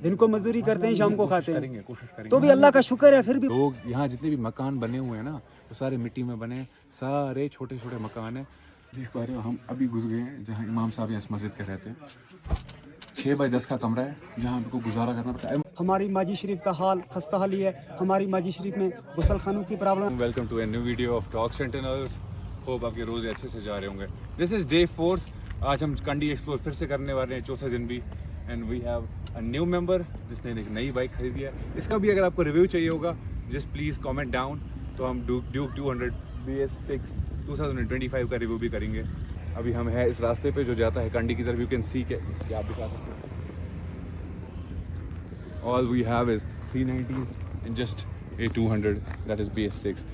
दिन को मजदूरी करते हैं, शाम को खाते हैं, कोशिश करेंगे तो भी अल्लाह का शुक्र है। फिर भी लोग यहाँ जितने भी मकान बने हुए हैं ना, वो सारे मिट्टी में बने, सारे छोटे छोटे मकान हैं। देख पा रहे हो, हम अभी घुस गए हैं जहाँ इमाम साहब इस मस्जिद के रहते हैं। 6 बाई 10 का कमरा है जहाँ हमको गुजारा करना पड़ता है। हमारी माजी शरीफ का हाल खस्ता हाली है। हमारी माजी शरीफ में गुसल खानों की problem. Welcome to a new video of talks sentinels. Hope आपके रोज़ अच्छे से जा रहे होंगे। This is day 4। आज हम कंडी एक्सप्लोर फिर से करने वाले हैं, चौथे दिन भी। And we have a new member जिसने एक नई बाइक खरीदी है। इसका भी अगर आपको रिव्यू चाहिए होगा, जस्ट प्लीज़ कमेंट डाउन, तो हम ड्यूक 200 BS6 2025 का रिव्यू भी करेंगे। अभी हम हैं इस रास्ते पे जो जाता है कंडी की तरफ। यू कैन सी के क्या आप दिखा सकते हैं। All we have is 390 and just a 200, that is BS6.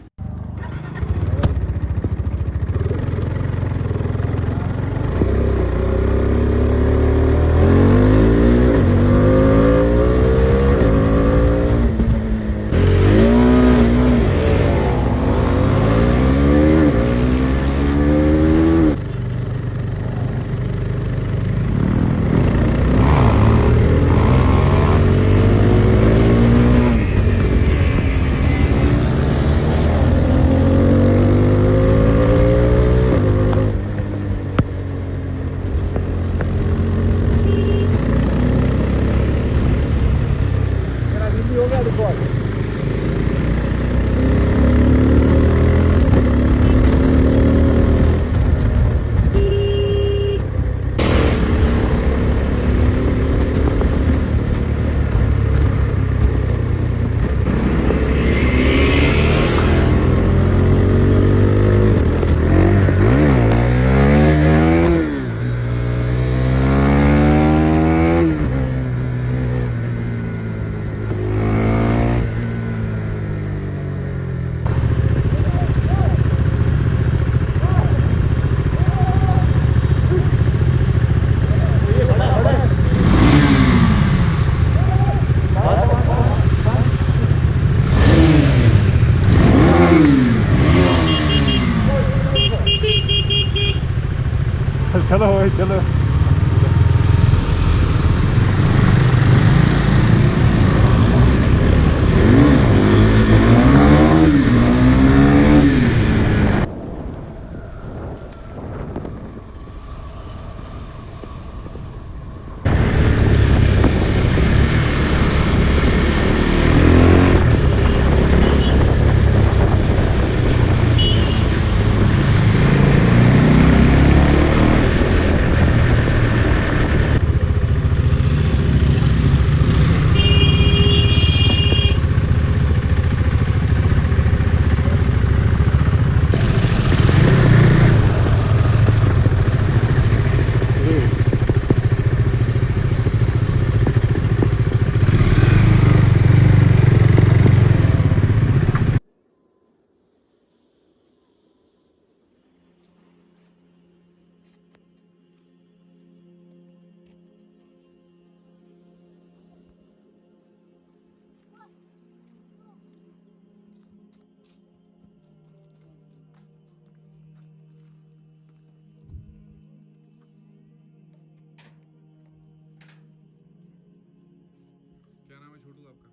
चलो भाई चलो। क्या नाम है छोटू आपका?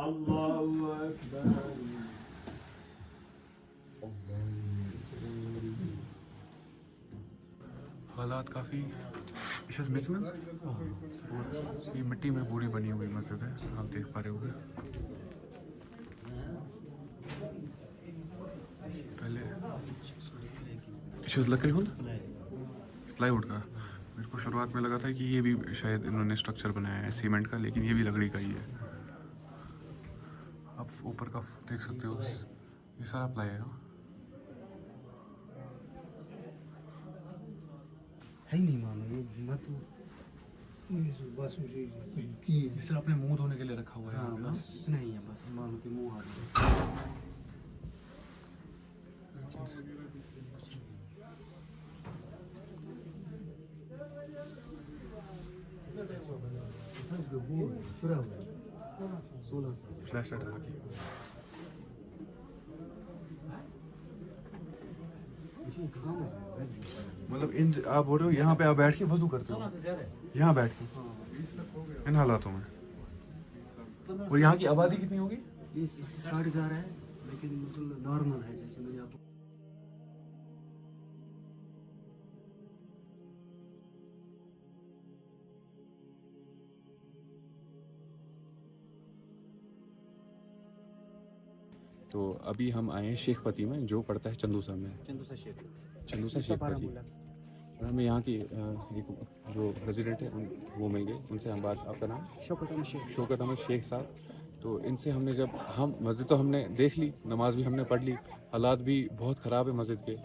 Allahu Akbar. हालात काफ़ी मिसमस। ये मिट्टी में पूरी बनी हुई मस्जिद है, आप देख पा रहे होंगे। पहले लकड़ी हो प्लाईवुड का। मेरे को शुरुआत में लगा था कि ये भी शायद इन्होंने स्ट्रक्चर बनाया है सीमेंट का, लेकिन ये भी लकड़ी का ही है। आप ऊपर का देख सकते हो, ये सारा प्लाई है। है नहीं मानो ये मत बस की इस तरह अपने मुंह धोने के लिए रखा हुआ है। हाँ बस नहीं है, बस मानो कि मुँह हाथ फंस गए वो शुरा हुआ 16 साल फ्लैश लाइट लगा के इसी काम है मतलब इन आप बोल रहे हो यहाँ पे आप बैठ के वजू करते हो यहाँ बैठ के इन हालातों में और यहाँ की आबादी कितनी होगी ये 4,500 है लेकिन मतलब नॉर्मल है जैसे मैंने आपको तो अभी हम आए हैं शेख पति में जो पड़ता है चंदूसा में चंदूसा शेख शेख पति और हमें यहाँ की एक जो रेजिडेंट है वो मिल गए उनसे हम बात आपका नाम शौकत अहमद शेख साहब तो इनसे हमने जब हम मस्जिद तो हमने देख ली नमाज भी हमने पढ़ ली हालात भी बहुत ख़राब है मस्जिद के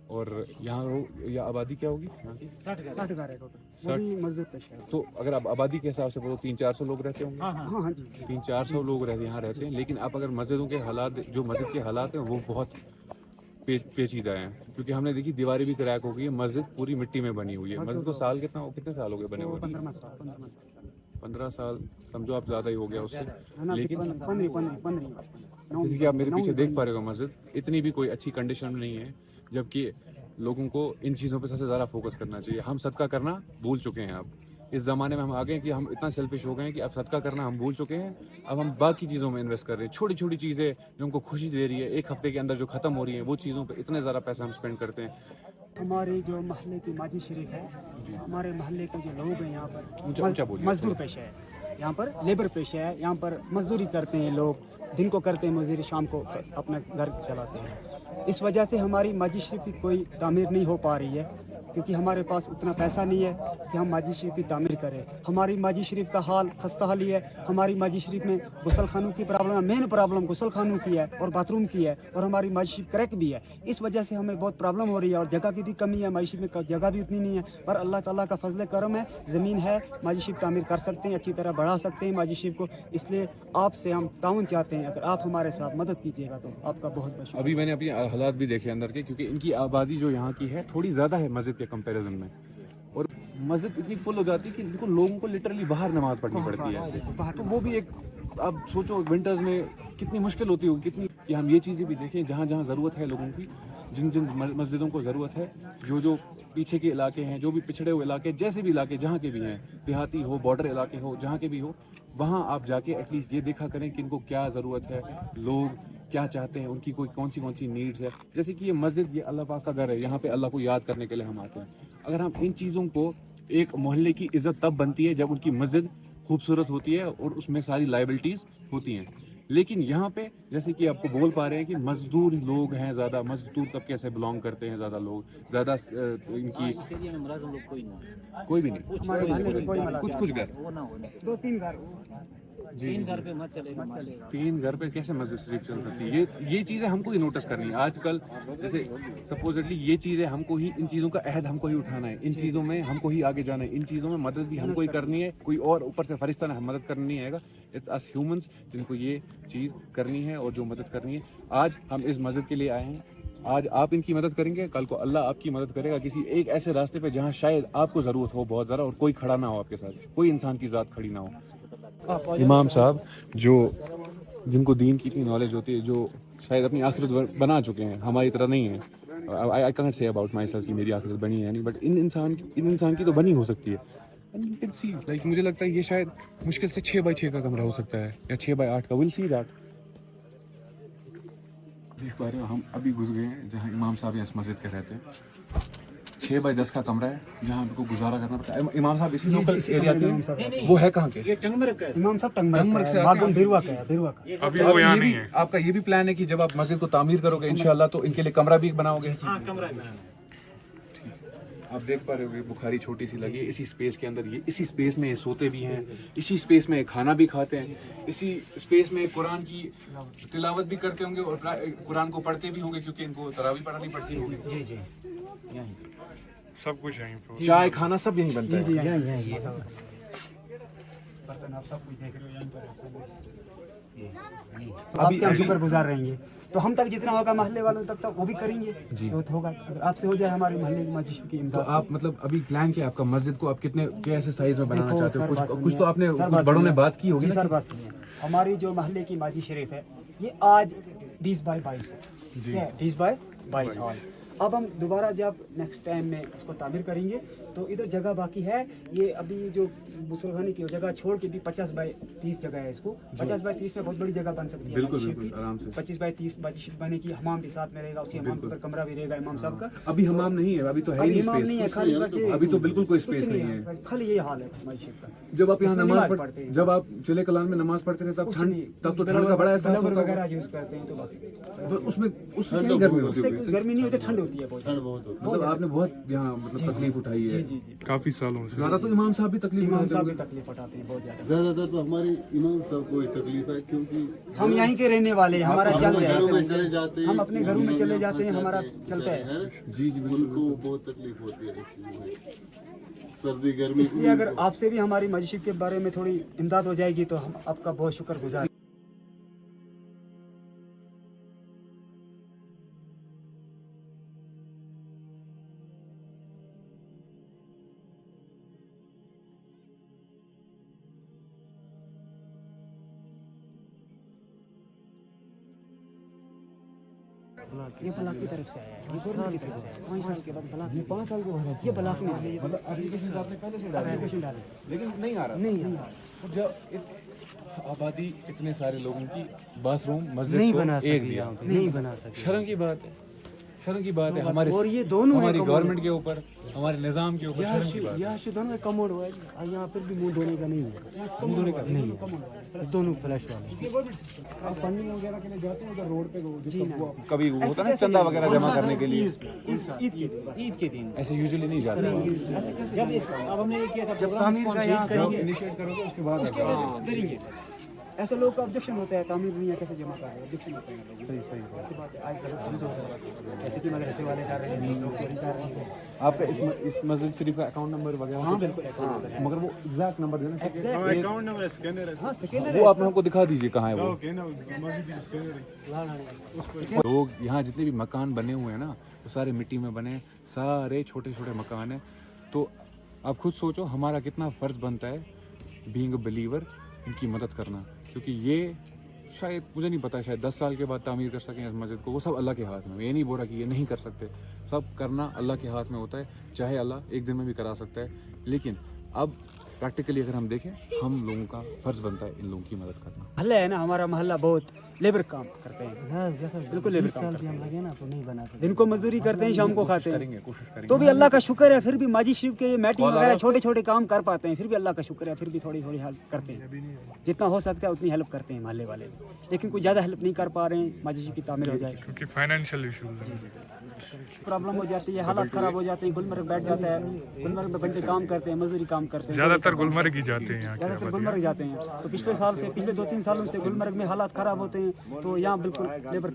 और यहाँ या आबादी क्या होगी यहाँ की 60 घर है टोटल वो भी मस्जिद पेश है तो अगर आप आबादी के हिसाब से बोलो 300-400 लोग रहते होंगे हाँ जी 300-400 लोग यहाँ रहते हैं लेकिन आप अगर मस्जिदों के हालात जो मस्जिद के हालात हैं वो बहुत पेचीदा हैं क्योंकि हमने देखी दीवारें भी क्रैक हो गई है मस्जिद पूरी मिट्टी में बनी हुई है मस्जिद को साल कितने साल हो गए बने हुए 15 साल समझो आप ज़्यादा ही हो गया उससे लेकिन जैसे कि आप मेरे पीछे देख पा रहे हो मस्जिद इतनी भी कोई अच्छी कंडीशन में नहीं है जबकि लोगों को इन चीज़ों पे सबसे ज़्यादा फोकस करना चाहिए हम सदका करना भूल चुके हैं अब इस ज़माने में हम आ गए हैं कि हम इतना सेल्फिश हो गए हैं कि अब सदका करना हम भूल चुके हैं अब हम बाकी चीज़ों में इन्वेस्ट कर रहे हैं छोटी छोटी चीज़ें जो हमको खुशी दे रही है एक हफ्ते के अंदर जो ख़त्म हो रही है वो चीज़ों पे इतने ज़्यादा पैसा हम स्पेंड करते हैं हमारे जो महल्ले की माजी शरीफ है हमारे महल्ले के जो लोग हैं यहाँ पर ऊंचा बोलिए। मजदूर पेशा है यहाँ पर लेबर पेशा है यहाँ पर मजदूरी करते हैं लोग दिन को करते हैं मजदूरी शाम को अपना घर चलाते हैं इस वजह से हमारी माजी शरीफ की कोई तामीर नहीं हो पा रही है क्योंकि हमारे पास उतना पैसा नहीं है कि हम माजी शरीफ की तामीर करें हमारी माजी शरीफ का हाल खस्ता हाल ही है हमारी माजी शरीफ में गुसल खानों की प्रॉब्लम है मेन प्रॉब्लम गुसल खानों की है और बाथरूम की है और हमारी माजी शरीफ क्रैक भी है इस वजह से हमें बहुत प्रॉब्लम हो रही है और जगह की भी कमी है माजी शरीफ में जगह भी उतनी नहीं है पर अल्लाह ताला का फजल करम है ज़मीन है माजी शरीफ तामीर कर सकते हैं अच्छी तरह बढ़ा सकते हैं माजी शरीफ को इसलिए आपसे हम ताउन चाहते हैं अगर आप हमारे साथ मदद कीजिएगा तो आपका बहुत बहुत शुक्रिया अभी मैंने अपनी हालात भी देखे अंदर के क्योंकि इनकी आबादी जो यहाँ की है थोड़ी ज़्यादा है मस्जिद के कंपैरिजन में और मस्जिद इतनी फुल हो जाती है कि इनको लोगों को लिटरली बाहर नमाज पढ़नी पड़ती है तो वो भी एक अब सोचो विंटर्स में कितनी मुश्किल होती होगी कितनी कि हम ये चीज़ें भी देखें जहाँ जहाँ ज़रूरत है लोगों की जिन जिन मस्जिदों को ज़रूरत है जो पीछे के इलाके हैं जो भी पिछड़े हुए इलाके जैसे भी इलाके जहाँ के भी हैं देहाती हो बॉर्डर इलाके हो जहाँ के भी हो वहाँ आप जाके एटलीस्ट ये देखा करें कि इनको क्या ज़रूरत है लोग क्या चाहते हैं उनकी कौन सी नीड्स है जैसे कि ये मस्जिद ये अल्लाह पाक का घर है यहाँ पे अल्लाह को याद करने के लिए हम आते हैं अगर हम इन चीज़ों को एक मोहल्ले की इज़्ज़त तब बनती है जब उनकी मस्जिद खूबसूरत होती है और उसमें सारी लाइबिलिटीज़ होती हैं लेकिन यहाँ पे जैसे कि आपको बोल पा रहे हैं कि मजदूर लोग हैं ज़्यादा मजदूर तबके से बिलोंग करते हैं ज़्यादा लोग ज़्यादा इनकी कोई भी नहीं कुछ घर 2-3 घर 3 घर पे कैसे मस्जिद शरीफ चल सकती है ये चीज़ें हमको ही नोटिस करनी है आजकल जैसे सपोजिटली ये चीज़ें हमको ही इन चीज़ों का अहद हमको ही उठाना है इन चीज़ों में हमको ही आगे जाना है इन चीज़ों में मदद भी हमको ही करनी है कोई और ऊपर से फरिश्ता ने मदद करनी नहीं आएगा इट्स अस ह्यूमंस जिनको ये चीज़ करनी है और जो मदद करनी है आज हम इस मस्जिद के लिए आए हैं आज आप इनकी मदद करेंगे कल को अल्लाह आपकी मदद करेगा किसी एक ऐसे रास्ते पे जहाँ शायद आपको ज़रूरत हो बहुत ज़्यादा और कोई खड़ा ना हो आपके साथ कोई इंसान की ज़ात खड़ी ना हो इमाम साहब जो जिनको दीन की इतनी नॉलेज होती है जो शायद अपनी आखिरत बना चुके हैं हमारी तरह नहीं है I can't say about my self कि मेरी आखिरत बनी है नहीं बट इन इंसान की तो बनी हो सकती है and you can see like मुझे लगता है ये शायद मुश्किल से 6x6 का कमरा हो सकता है या 6x8 का विल सी दैट देख पा रहे हो हम अभी घुस गए हैं जहाँ इमाम साहब इस मस्जिद के रहते हैं 6x10 का कमरा है जहाँ हमको गुजारा करना पड़ता है इमाम साहब इसी लोकल एरिया के वो है कहाँ के इमाम साहब टंगमरग से बागुन भिरुआ का अभी वो यहाँ नहीं है आपका ये भी प्लान है कि जब आप मस्जिद को तामीर करोगे इंशाल्लाह तो इनके लिए कमरा भी बनाओगे आप देख पा रहे हो बुखारी छोटी सी लगी है इसी स्पेस के अंदर ये इसी स्पेस में ये सोते भी हैं इसी स्पेस में खाना भी खाते हैं इसी स्पेस में कुरान की तिलावत भी करते होंगे और कुरान को पढ़ते भी होंगे क्योंकि इनको तरावी पढ़नी पड़ती होगी जी सब कुछ यहीं चाय खाना सब यहीं बनता है बर्तन आप सब कुछ देख रहे हो यहाँ पर तो आपके हम शुक्र गुजार रहेंगे। तो हम तक जितना होगा महल्ले वालों तक वो भी करेंगे जो होगा। अगर आपसे हो जाए हमारे महल्ले की मस्जिद की तो इमदाद। आप मतलब अभी प्लान क्या है आपका मस्जिद को आप कितने कैसे साइज में बनाना देखो, चाहते हो? सर, बात कुछ तो आपने सुनिए। सर, कुछ बात बड़ों ने सुनिए। बात की होगी जी ना सर, कि- बात सुनिए। हमारी जो महल्ले की माजी शरीफ है ये आज 20 बाई 22 है, 20 बाई 22 हॉल। अब हम दोबारा जब नेक्स्ट टाइम में इसको तामीर करेंगे तो इधर जगह बाकी है। ये अभी जो मुसलमानी की जगह छोड़ के भी 50 बाई 30 जगह है इसको। 50 बाई 30 में बहुत बड़ी जगह बन सकती है। बिल्कुल, मस्जिद बिल्कुल, की। आराम से। 25 बाई 30 मस्जिद बने की, हमाम भी साथ में रहेगा, उसी हमाम के ऊपर कमरा भी रहेगा इमाम साहब का। अभी हमाम नहीं है, अभी तो है ही अभी नहीं इमाम नहीं है, स्पेस। खाली बस ये- अभी तो बिल्कुल कोई कुछ स्पेस नहीं है। खाली ये हाल है मस्जिद का। जब आप यहाँ इसमें नमाज नमाज पढ़ते हैं। जब आप चिले कलान में नमाज पढ़ते थे तब कुछ ठंड नहीं, तब तो ठंड का बड़ा एहसास ग्लव्स होता वगैरह होगा। यूज करते हैं तो बाकी पर उसमें क्या गर्मी होती उससे होगी? कोई गर्मी नहीं होती, ठंड होती है बहुत। मतलब आपने बहुत यहाँ मतलब तकलीफ उठाई है। जी जी जी। काफी सालों से ज्यादा तो इमाम साहब भी तकलीफ इमाम उठाते साहब भी होंगे। तकलीफ उठाते हैं बहुत ज्यादा। ज्यादातर तो हमारी इमाम साहब को ही तकलीफ है क्योंकि हम यहीं के रहने वाले हैं, हमारा चल अपने रहा घरों में है। चले जाते हैं, हम अपने घरों में चले जाते हैं, फंस हमारा जाते हैं, चलता है। बेचारे, ना? जी जी बिल्कुल। उनको बहुत तकलीफ होती है इस चीज में, सर्दी गर्मी। इसलिए अगर आपसे भी हमारी मस्जिद के बारे में थोड़ी इमदाद हो जाएगी तो हम आपका बहुत शुक्र गुजार। ये ब्लॉक की तरफ से आया है, ये गवर्नमेंट की तरफ से आया है। 5 साल के बाद ब्लॉक में, 5 साल के बाद ये ब्लॉक में आया है। मतलब एप्लीकेशन आपने पहले से डाली एप्लीकेशन डाली, लेकिन नहीं आ रहा। नहीं आ रहा। तो जब आबादी इतने सारे लोगों की बाथरूम मस्जिद नहीं को बना एक सके दिया। यहाँ पे, नहीं बना सके। शर्म की बात है, शर्म की बात है हमारे और ये दोनों हमारी हैं गवर्नमेंट के ऊपर, हमारे निजाम के ऊपर शर्म की बात है। यहाँ से दोनों का कमोड हुआ है, यहाँ पर भी मुंह धोने का नहीं है, मुंह धोने का नहीं है, दोनों फ्लैश वाले। आप फंडिंग वगैरह के लिए जाते हैं उधर रोड पे जी ना। कभी वो होता है ना चंदा वगैरह जमा करने के लिए, ईद के दिन ऐसे यूजुअली नहीं जाते हैं। जब इस अब हमने ये किया था जब तामीर का यहाँ जब इनिशिएट करोगे उसके बाद करेंगे। ऐसे लोग का ऑब्जेक्शन होता है, तामीर नहीं है कैसे जमा कर रहे हैं, ऑब्जेक्शन होते हैं लोग। सही सही बात है। आज गलत यूज हो रहा है, जैसे कि मदरसे वाले कर रहे हैं, लोग चोरी कर रहे हैं। आपका इस मस्जिद शरीफ का अकाउंट नंबर वगैरह? हाँ बिल्कुल account है। मगर वो एग्जैक्ट नंबर देना। Exact- अकाउंट नंबर स्कैनर है हाँ स्कैनर वो आप हमको दिखा दीजिए कहाँ है वो। मस्जिद स्कैनर है। लोग यहाँ जितने भी मकान बने हुए हैं ना वो सारे मिट्टी में बने, सारे छोटे छोटे मकान हैं। तो आप खुद सोचो हमारा कितना फ़र्ज़ बनता है बीइंग अ बिलीवर इनकी मदद करना, क्योंकि ये शायद मुझे नहीं पता शायद 10 साल के बाद तामीर कर सकें इस मस्जिद को, वो सब अल्लाह के हाथ में। ये नहीं बोल रहा कि ये नहीं कर सकते, सब करना अल्लाह के हाथ में होता है। चाहे अल्लाह एक दिन में भी करा सकता है, लेकिन अब प्रैक्टिकली अगर हम देखें हम लोगों का फ़र्ज़ बनता है इन लोगों की मदद करना। मोहल्ला है ना हमारा, मोहल्ला बहुत लेबर काम करते हैं, बिल्कुल लेबर काम करते हैं। लगे ना तो नहीं बना सकते। दिन को मजदूरी करते हैं, शाम को खाते हैं। कोशिश करेंगे। तो भी अल्लाह का शुक्र है, फिर भी माजी शरीफ के मैटिंग वगैरह छोटे छोटे काम कर पाते हैं, फिर भी अल्लाह का शुक्र है, फिर भी थोड़ी थोड़ी हेल्प करते हैं। जितना हो सकता है उतनी हेल्प करते हैं मोहल्ले वाले, लेकिन कोई ज़्यादा हेल्प नहीं कर पा रहे हैं। माजी शरीफ की तामीर हो जाए, क्योंकि फाइनेंशियल इश्यूज हैं। प्रॉब्लम हो जाती है, हालात ख़राब हो जाते हैं। गुलमर्ग बैठ जाता है, गुलमर्ग में बंदे काम करते हैं, मजदूरी काम करते हैं। ज्यादातर गुलमर्ग ही जाते हैं यहाँ के ज़्यादातर गुलमर्ग जाते हैं। तो पिछले साल से, पिछले 2-3 सालों से गुलमर्ग में हालात ख़राब होते हैं, तो यहाँ बिल्कुल लेबर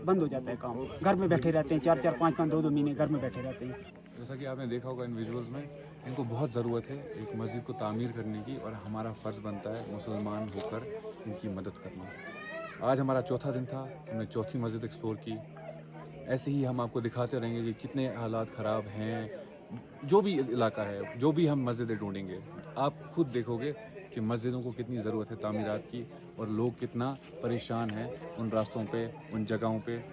बंद हो जाता है काम। घर में बैठे रहते हैं, 4-4, 5-5, 2-2 महीने घर में बैठे रहते हैं। जैसा कि आपने देखा होगा इन विजुअल्स में, इनको बहुत ज़रूरत है एक मस्जिद को तामीर करने की, और हमारा फ़र्ज़ बनता है मुसलमान होकर इनकी मदद करना। आज हमारा चौथा दिन था, हमने चौथी मस्जिद एक्सप्लोर की। ऐसे ही हम आपको दिखाते रहेंगे कि कितने हालात ख़राब हैं, जो भी इलाका है, जो भी हम मस्जिदें ढूंढेंगे, आप खुद देखोगे कि मस्जिदों को कितनी ज़रूरत है तामीरात की, और लोग कितना परेशान हैं उन रास्तों पे, उन जगहों पे,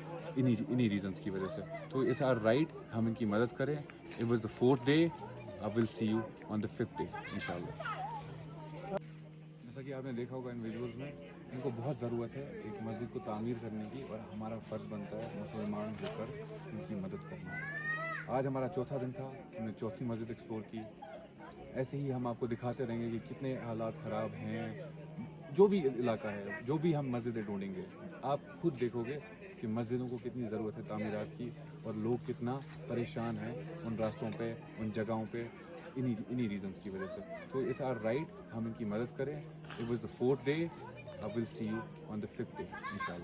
इन्हीं रीजंस की वजह से। तो इट्स आवर राइट हम इनकी मदद करें। It was the 4th day, I will see you on the 5th day इंशाल्लाह। जैसा कि आपने देखा होगा इन विजुअल्स में, इनको बहुत ज़रूरत है एक मस्जिद को तामीर करने की, और हमारा फ़र्ज़ बनता है मुसलमान होकर इनकी मदद करना। आज हमारा चौथा दिन था, हमने चौथी मस्जिद एक्सप्लोर की। ऐसे ही हम आपको दिखाते रहेंगे कि कितने हालात ख़राब हैं, जो भी इलाका है, जो भी हम मस्जिदें ढूंढेंगे, आप खुद देखोगे कि मस्जिदों को कितनी ज़रूरत है तामीरात की, और लोग कितना परेशान हैं उन रास्तों पे, उन जगहों पे, इन्हीं रीजंस की वजह से। तो इट्स आवर राइट हम इनकी मदद करें। It was the 4th day, I will see you on the 5th day इंशाल्लाह।